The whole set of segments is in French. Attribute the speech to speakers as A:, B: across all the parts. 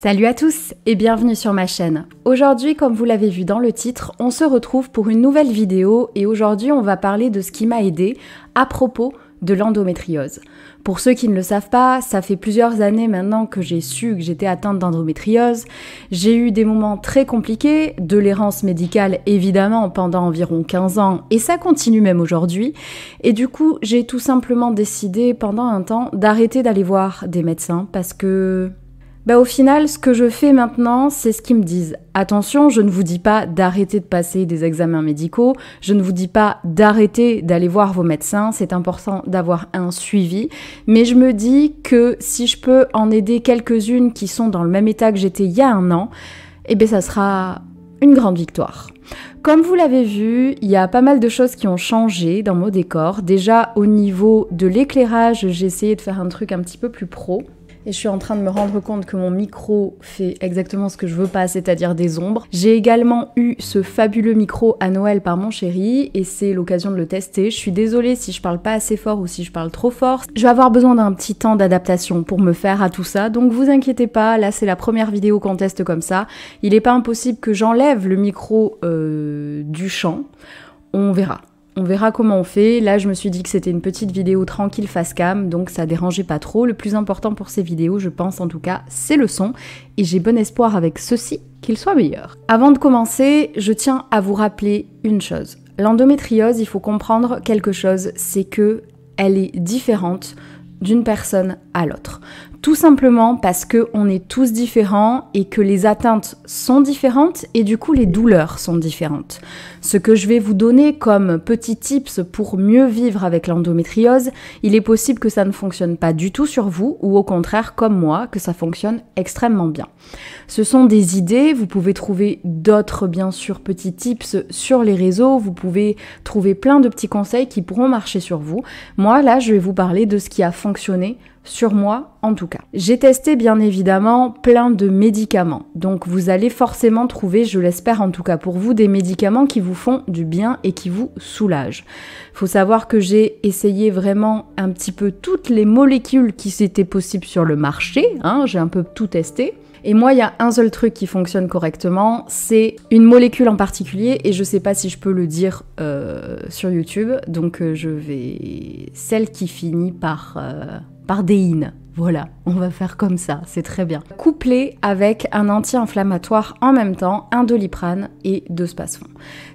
A: Salut à tous et bienvenue sur ma chaîne. Aujourd'hui, comme vous l'avez vu dans le titre, on se retrouve pour une nouvelle vidéo et aujourd'hui on va parler de ce qui m'a aidé à propos de l'endométriose. Pour ceux qui ne le savent pas, ça fait plusieurs années maintenant que j'ai su que j'étais atteinte d'endométriose. J'ai eu des moments très compliqués, de l'errance médicale évidemment pendant environ 15 ans et ça continue même aujourd'hui. Et du coup, j'ai tout simplement décidé pendant un temps d'arrêter d'aller voir des médecins parce que au final, ce que je fais maintenant, c'est ce qu'ils me disent. Attention, je ne vous dis pas d'arrêter de passer des examens médicaux, je ne vous dis pas d'arrêter d'aller voir vos médecins, c'est important d'avoir un suivi, mais je me dis que si je peux en aider quelques-unes qui sont dans le même état que j'étais il y a un an, ça sera une grande victoire. Comme vous l'avez vu, il y a pas mal de choses qui ont changé dans mon décor. Déjà, au niveau de l'éclairage, j'ai essayé de faire un truc un petit peu plus pro. Et je suis en train de me rendre compte que mon micro fait exactement ce que je veux pas, c'est-à-dire des ombres. J'ai également eu ce fabuleux micro à Noël par mon chéri et c'est l'occasion de le tester. Je suis désolée si je parle pas assez fort ou si je parle trop fort. Je vais avoir besoin d'un petit temps d'adaptation pour me faire à tout ça, donc vous inquiétez pas, là c'est la première vidéo qu'on teste comme ça. Il est pas impossible que j'enlève le micro du champ, on verra. On verra comment on fait. Là, je me suis dit que c'était une petite vidéo tranquille face cam, donc ça dérangeait pas trop. Le plus important pour ces vidéos, je pense en tout cas, c'est le son. Et j'ai bon espoir avec ceci qu'il soit meilleur. Avant de commencer, je tiens à vous rappeler une chose. L'endométriose, il faut comprendre quelque chose, c'est que elle est différente d'une personne à l'autre. Tout simplement parce qu'on est tous différents et que les atteintes sont différentes et du coup les douleurs sont différentes. Ce que je vais vous donner comme petits tips pour mieux vivre avec l'endométriose, il est possible que ça ne fonctionne pas du tout sur vous ou au contraire comme moi, que ça fonctionne extrêmement bien. Ce sont des idées, vous pouvez trouver d'autres bien sûr petits tips sur les réseaux, vous pouvez trouver plein de petits conseils qui pourront marcher sur vous. Moi là je vais vous parler de ce qui a fonctionné sur moi en tout cas. J'ai testé bien évidemment plein de médicaments, donc vous allez forcément trouver, je l'espère en tout cas pour vous, des médicaments qui vous font du bien et qui vous soulagent. Faut savoir que j'ai essayé vraiment un petit peu toutes les molécules qui étaient possibles sur le marché, j'ai un peu tout testé. Et moi, il y a un seul truc qui fonctionne correctement, c'est une molécule en particulier, et je sais pas si je peux le dire sur YouTube, donc je vais... Celle qui finit par déine. Voilà, on va faire comme ça, c'est très bien. Couplé avec un anti-inflammatoire en même temps, un Doliprane et 2 Spasfon.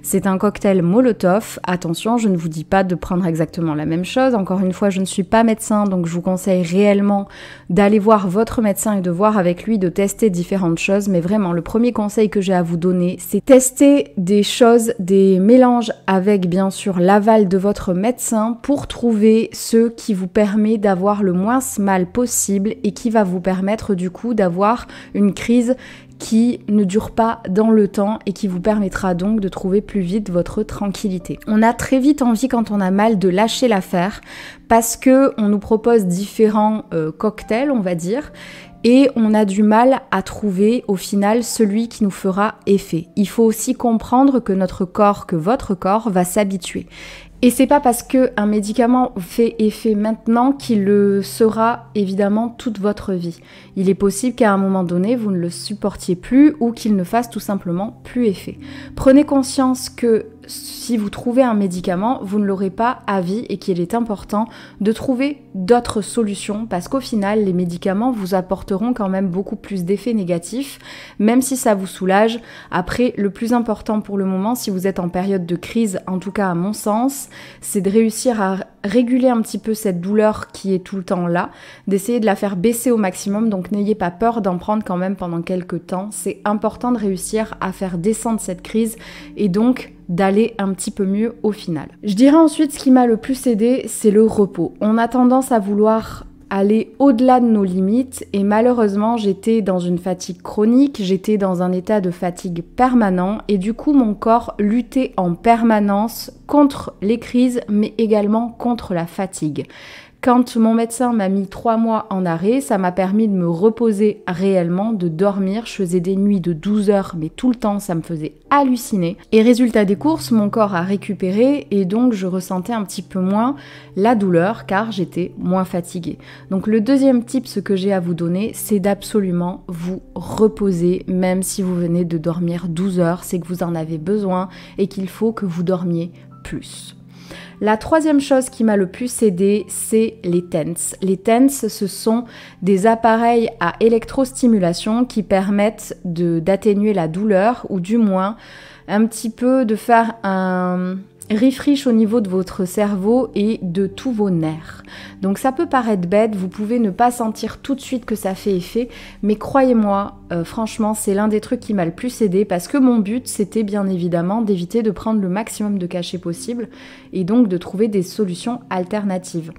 A: C'est un cocktail Molotov. Attention, je ne vous dis pas de prendre exactement la même chose. Encore une fois, je ne suis pas médecin, donc je vous conseille réellement d'aller voir votre médecin et de voir avec lui, de tester différentes choses. Mais vraiment, le premier conseil que j'ai à vous donner, c'est tester des choses, des mélanges avec bien sûr l'aval de votre médecin pour trouver ce qui vous permet d'avoir le moins mal possible et qui va vous permettre du coup d'avoir une crise qui ne dure pas dans le temps et qui vous permettra donc de trouver plus vite votre tranquillité. On a très vite envie quand on a mal de lâcher l'affaire parce que on nous propose différents cocktails, on va dire, et on a du mal à trouver au final celui qui nous fera effet. Il faut aussi comprendre que notre corps, que votre corps va s'habituer. Et c'est pas parce qu'un médicament fait effet maintenant qu'il le sera évidemment toute votre vie. Il est possible qu'à un moment donné, vous ne le supportiez plus ou qu'il ne fasse tout simplement plus effet. Prenez conscience que si vous trouvez un médicament, vous ne l'aurez pas à vie et qu'il est important de trouver d'autres solutions parce qu'au final, les médicaments vous apporteront quand même beaucoup plus d'effets négatifs, même si ça vous soulage. Après, le plus important pour le moment, si vous êtes en période de crise, en tout cas à mon sens, c'est de réussir à réguler un petit peu cette douleur qui est tout le temps là, d'essayer de la faire baisser au maximum, donc n'ayez pas peur d'en prendre quand même pendant quelques temps. C'est important de réussir à faire descendre cette crise et donc d'aller un petit peu mieux au final. Je dirais ensuite ce qui m'a le plus aidé, c'est le repos. On a tendance à vouloir aller au-delà de nos limites et malheureusement j'étais dans une fatigue chronique, j'étais dans un état de fatigue permanent et du coup mon corps luttait en permanence contre les crises mais également contre la fatigue. Quand mon médecin m'a mis 3 mois en arrêt, ça m'a permis de me reposer réellement, de dormir. Je faisais des nuits de 12 heures, mais tout le temps, ça me faisait halluciner. Et résultat des courses, mon corps a récupéré et donc je ressentais un petit peu moins la douleur car j'étais moins fatiguée. Donc le deuxième tip, ce que j'ai à vous donner, c'est d'absolument vous reposer, même si vous venez de dormir 12 heures, c'est que vous en avez besoin et qu'il faut que vous dormiez plus. La troisième chose qui m'a le plus aidé, c'est les TENS. Les TENS, ce sont des appareils à électrostimulation qui permettent d'atténuer la douleur ou du moins un petit peu de faire un refresh au niveau de votre cerveau et de tous vos nerfs. Donc ça peut paraître bête, vous pouvez ne pas sentir tout de suite que ça fait effet, mais croyez-moi, franchement, c'est l'un des trucs qui m'a le plus aidé parce que mon but, c'était bien évidemment d'éviter de prendre le maximum de cachets possible et donc de trouver des solutions alternatives.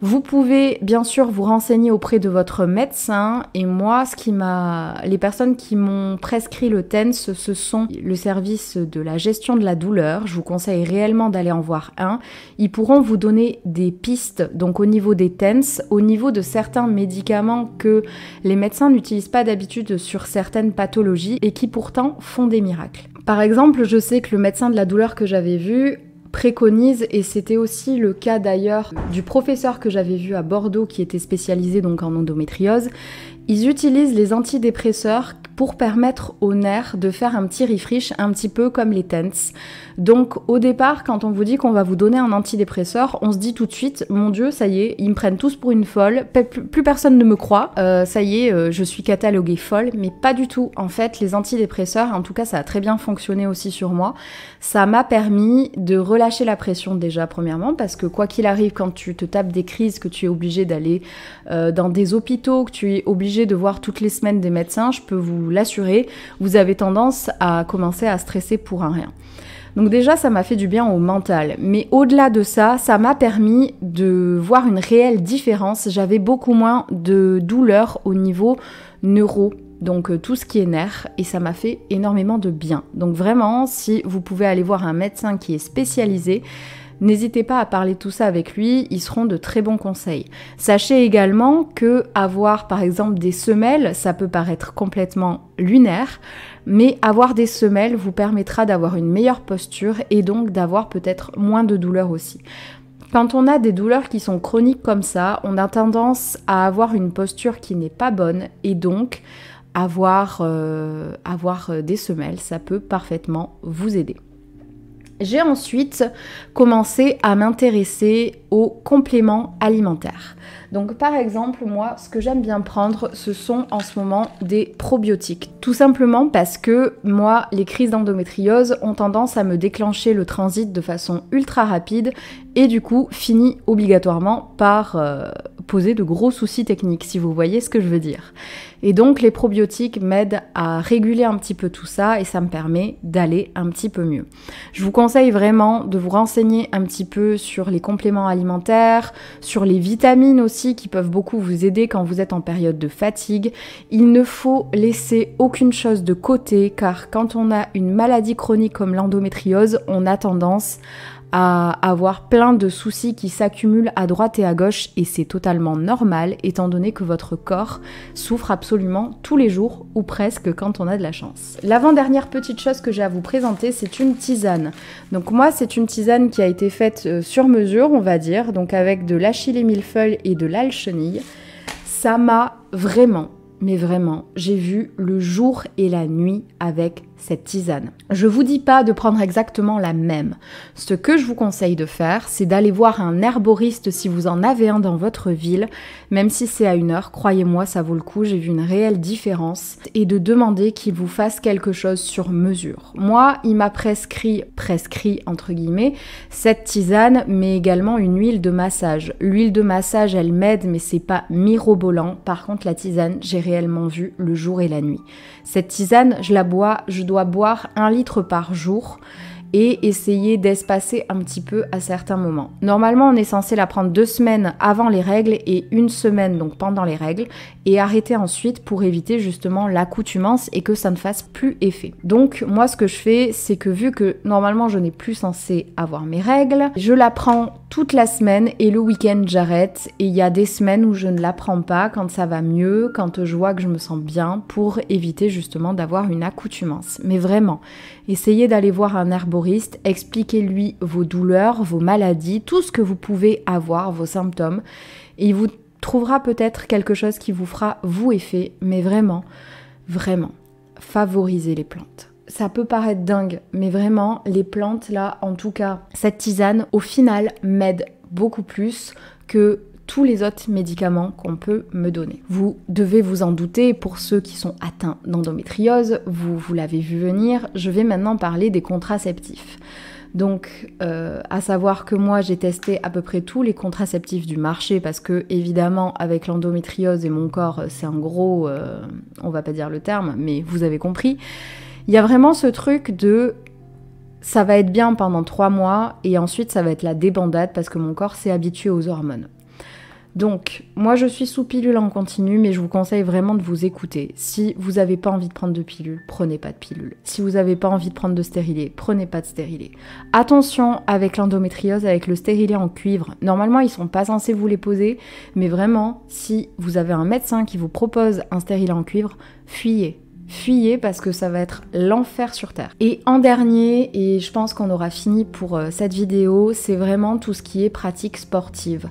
A: Vous pouvez bien sûr vous renseigner auprès de votre médecin et moi, les personnes qui m'ont prescrit le TENS, ce sont le service de la gestion de la douleur. Je vous conseille réellement d'aller en voir un. Ils pourront vous donner des pistes, donc au niveau des TENS, au niveau de certains médicaments que les médecins n'utilisent pas d'habitude sur certaines pathologies et qui pourtant font des miracles. Par exemple, je sais que le médecin de la douleur que j'avais vu préconise, et c'était aussi le cas d'ailleurs du professeur que j'avais vu à Bordeaux qui était spécialisé donc en endométriose, ils utilisent les antidépresseurs pour permettre aux nerfs de faire un petit refresh, un petit peu comme les TENS. Donc au départ, quand on vous dit qu'on va vous donner un antidépresseur, on se dit tout de suite, mon Dieu, ça y est, ils me prennent tous pour une folle, plus personne ne me croit, ça y est, je suis cataloguée folle, mais pas du tout. En fait, les antidépresseurs, en tout cas ça a très bien fonctionné aussi sur moi, ça m'a permis de relâcher la pression déjà premièrement, parce que quoi qu'il arrive, quand tu te tapes des crises, que tu es obligé d'aller dans des hôpitaux, que tu es obligé de voir toutes les semaines des médecins, je peux vous l'assurer, vous avez tendance à commencer à stresser pour un rien. Donc déjà, ça m'a fait du bien au mental. Mais au-delà de ça, ça m'a permis de voir une réelle différence. J'avais beaucoup moins de douleurs au niveau neuro, donc tout ce qui est nerfs, et ça m'a fait énormément de bien. Donc vraiment, si vous pouvez aller voir un médecin qui est spécialisé, n'hésitez pas à parler de tout ça avec lui, ils seront de très bons conseils. Sachez également que avoir par exemple des semelles, ça peut paraître complètement lunaire, mais avoir des semelles vous permettra d'avoir une meilleure posture et donc d'avoir peut-être moins de douleurs aussi. Quand on a des douleurs qui sont chroniques comme ça, on a tendance à avoir une posture qui n'est pas bonne et donc avoir des semelles, ça peut parfaitement vous aider. J'ai ensuite commencé à m'intéresser aux compléments alimentaires. Donc par exemple, moi, ce que j'aime bien prendre, ce sont en ce moment des probiotiques. Tout simplement parce que moi, les crises d'endométriose ont tendance à me déclencher le transit de façon ultra rapide et du coup finit obligatoirement par poser de gros soucis techniques, si vous voyez ce que je veux dire. Et donc les probiotiques m'aident à réguler un petit peu tout ça et ça me permet d'aller un petit peu mieux. Je vous conseille vraiment de vous renseigner un petit peu sur les compléments alimentaires, sur les vitamines aussi qui peuvent beaucoup vous aider quand vous êtes en période de fatigue. Il ne faut laisser aucune chose de côté car quand on a une maladie chronique comme l'endométriose, on a tendance à avoir plein de soucis qui s'accumulent à droite et à gauche et c'est totalement normal étant donné que votre corps souffre absolument tous les jours ou presque quand on a de la chance. L'avant-dernière petite chose que j'ai à vous présenter, c'est une tisane. Donc moi, c'est une tisane qui a été faite sur mesure, on va dire, donc avec de l'achillée millefeuille et de l'alchenille. Ça m'a vraiment, mais vraiment, j'ai vu le jour et la nuit avec cette tisane. Je vous dis pas de prendre exactement la même. Ce que je vous conseille de faire, c'est d'aller voir un herboriste si vous en avez un dans votre ville, même si c'est à 1 heure, croyez-moi, ça vaut le coup, j'ai vu une réelle différence, et de demander qu'il vous fasse quelque chose sur mesure. Moi, il m'a prescrit entre guillemets, cette tisane, mais également une huile de massage. L'huile de massage, elle m'aide, mais c'est pas mirobolant. Par contre, la tisane, j'ai réellement vu le jour et la nuit. Cette tisane, je dois boire 1 litre par jour et essayez d'espacer un petit peu à certains moments. Normalement, on est censé la prendre 2 semaines avant les règles et 1 semaine donc pendant les règles et arrêter ensuite pour éviter justement l'accoutumance et que ça ne fasse plus effet. Donc moi ce que je fais, c'est que vu que normalement je n'ai plus censé avoir mes règles, je la prends toute la semaine et le week-end j'arrête, et il y a des semaines où je ne la prends pas quand ça va mieux, quand je vois que je me sens bien, pour éviter justement d'avoir une accoutumance. Mais vraiment, essayez d'aller voir un herboriste, expliquez-lui vos douleurs, vos maladies, tout ce que vous pouvez avoir, vos symptômes, et il vous trouvera peut-être quelque chose qui vous fera vous effet, mais vraiment, favorisez les plantes. Ça peut paraître dingue, mais vraiment, les plantes là, en tout cas, cette tisane, au final, m'aide beaucoup plus que tous les autres médicaments qu'on peut me donner. Vous devez vous en douter, pour ceux qui sont atteints d'endométriose, vous l'avez vu venir, je vais maintenant parler des contraceptifs. Donc, à savoir que moi, j'ai testé à peu près tous les contraceptifs du marché parce que, évidemment, avec l'endométriose et mon corps, c'est un gros... on va pas dire le terme, mais vous avez compris. Il y a vraiment ce truc de... ça va être bien pendant 3 mois et ensuite, ça va être la débandade parce que mon corps s'est habitué aux hormones. Donc, moi je suis sous pilule en continu, mais je vous conseille vraiment de vous écouter. Si vous n'avez pas envie de prendre de pilule, prenez pas de pilule. Si vous n'avez pas envie de prendre de stérilet, prenez pas de stérilet. Attention avec l'endométriose, avec le stérilet en cuivre. Normalement, ils sont pas censés vous les poser, mais vraiment, si vous avez un médecin qui vous propose un stérilet en cuivre, fuyez. Fuyez parce que ça va être l'enfer sur terre. Et en dernier, et je pense qu'on aura fini pour cette vidéo, c'est vraiment tout ce qui est pratique sportive.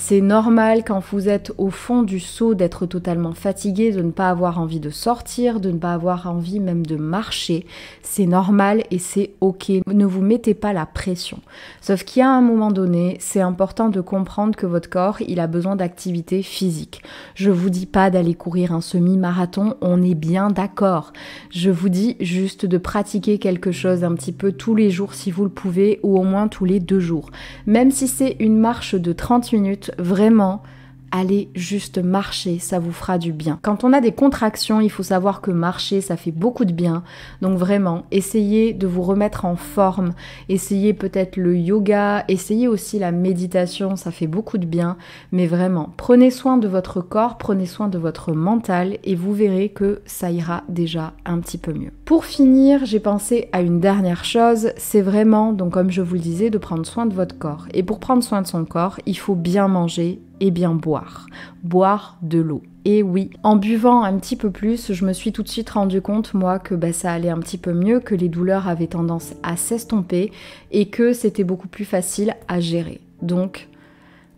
A: C'est normal quand vous êtes au fond du seau d'être totalement fatigué, de ne pas avoir envie de sortir, de ne pas avoir envie même de marcher. C'est normal et c'est ok. Ne vous mettez pas la pression. Sauf qu'il y a un moment donné, c'est important de comprendre que votre corps, il a besoin d'activité physique. Je vous dis pas d'aller courir un semi-marathon, on est bien d'accord. Je vous dis juste de pratiquer quelque chose un petit peu tous les jours si vous le pouvez, ou au moins tous les 2 jours. Même si c'est une marche de 30 minutes, vraiment, allez juste marcher, ça vous fera du bien. Quand on a des contractions, il faut savoir que marcher, ça fait beaucoup de bien. Donc vraiment, essayez de vous remettre en forme. Essayez peut-être le yoga, essayez aussi la méditation, ça fait beaucoup de bien. Mais vraiment, prenez soin de votre corps, prenez soin de votre mental et vous verrez que ça ira déjà un petit peu mieux. Pour finir, j'ai pensé à une dernière chose, c'est vraiment, donc comme je vous le disais, de prendre soin de votre corps. Et pour prendre soin de son corps, il faut bien manger et bien boire. Boire de l'eau. Et oui, en buvant un petit peu plus, je me suis tout de suite rendu compte, moi, que ça allait un petit peu mieux, que les douleurs avaient tendance à s'estomper et que c'était beaucoup plus facile à gérer. Donc,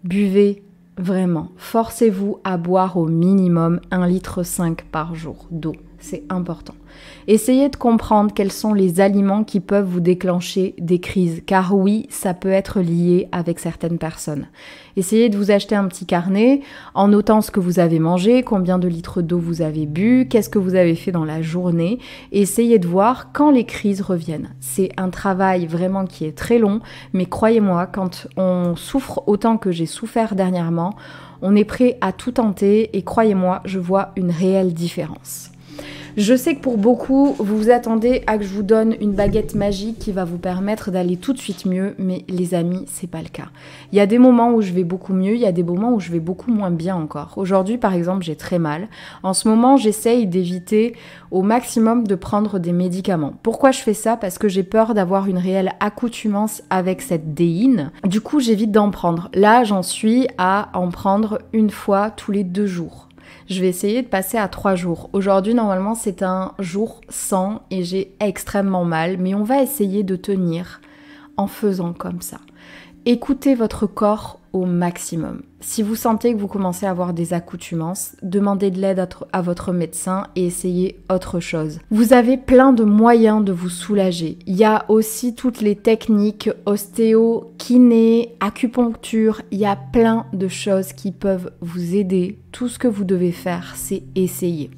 A: buvez vraiment. Forcez-vous à boire au minimum 1,5 litre par jour d'eau. C'est important. Essayez de comprendre quels sont les aliments qui peuvent vous déclencher des crises, car oui, ça peut être lié avec certaines personnes. Essayez de vous acheter un petit carnet en notant ce que vous avez mangé, combien de litres d'eau vous avez bu, qu'est-ce que vous avez fait dans la journée. Essayez de voir quand les crises reviennent. C'est un travail vraiment qui est très long, mais croyez-moi, quand on souffre autant que j'ai souffert dernièrement, on est prêt à tout tenter et croyez-moi, je vois une réelle différence. Je sais que pour beaucoup, vous vous attendez à que je vous donne une baguette magique qui va vous permettre d'aller tout de suite mieux, mais les amis, c'est pas le cas. Il y a des moments où je vais beaucoup mieux, il y a des moments où je vais beaucoup moins bien encore. Aujourd'hui, par exemple, j'ai très mal. En ce moment, j'essaye d'éviter au maximum de prendre des médicaments. Pourquoi je fais ça? Parce que j'ai peur d'avoir une réelle accoutumance avec cette déine. Du coup, j'évite d'en prendre. Là, j'en suis à en prendre 1 fois tous les 2 jours. Je vais essayer de passer à 3 jours. Aujourd'hui, normalement, c'est un jour sans et j'ai extrêmement mal, mais on va essayer de tenir en faisant comme ça. Écoutez votre corps au maximum. Si vous sentez que vous commencez à avoir des accoutumances, demandez de l'aide à votre médecin et essayez autre chose. Vous avez plein de moyens de vous soulager. Il y a aussi toutes les techniques ostéo, kiné, acupuncture. Il y a plein de choses qui peuvent vous aider. Tout ce que vous devez faire, c'est essayer.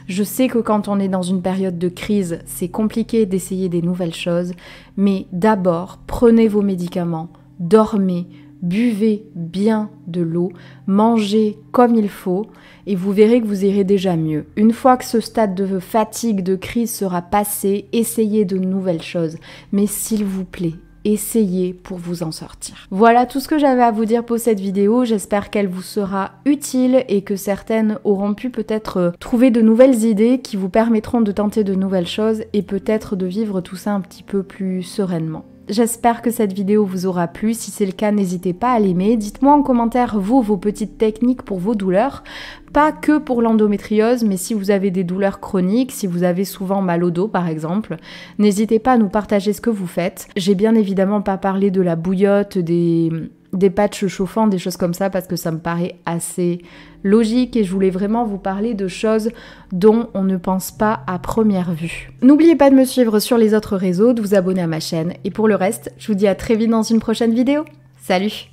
A: Je sais que quand on est dans une période de crise, c'est compliqué d'essayer des nouvelles choses, mais d'abord, prenez vos médicaments, dormez, buvez bien de l'eau, mangez comme il faut et vous verrez que vous irez déjà mieux. Une fois que ce stade de fatigue, de crise sera passé, essayez de nouvelles choses. Mais s'il vous plaît, essayez pour vous en sortir. Voilà tout ce que j'avais à vous dire pour cette vidéo. J'espère qu'elle vous sera utile et que certaines auront pu peut-être trouver de nouvelles idées qui vous permettront de tenter de nouvelles choses et peut-être de vivre tout ça un petit peu plus sereinement. J'espère que cette vidéo vous aura plu. Si c'est le cas, n'hésitez pas à l'aimer. Dites-moi en commentaire, vos petites techniques pour vos douleurs. Pas que pour l'endométriose, mais si vous avez des douleurs chroniques, si vous avez souvent mal au dos par exemple, n'hésitez pas à nous partager ce que vous faites. J'ai bien évidemment pas parlé de la bouillotte, des patchs chauffants, des choses comme ça, parce que ça me paraît assez logique et je voulais vraiment vous parler de choses dont on ne pense pas à première vue. N'oubliez pas de me suivre sur les autres réseaux, de vous abonner à ma chaîne et pour le reste, je vous dis à très vite dans une prochaine vidéo. Salut!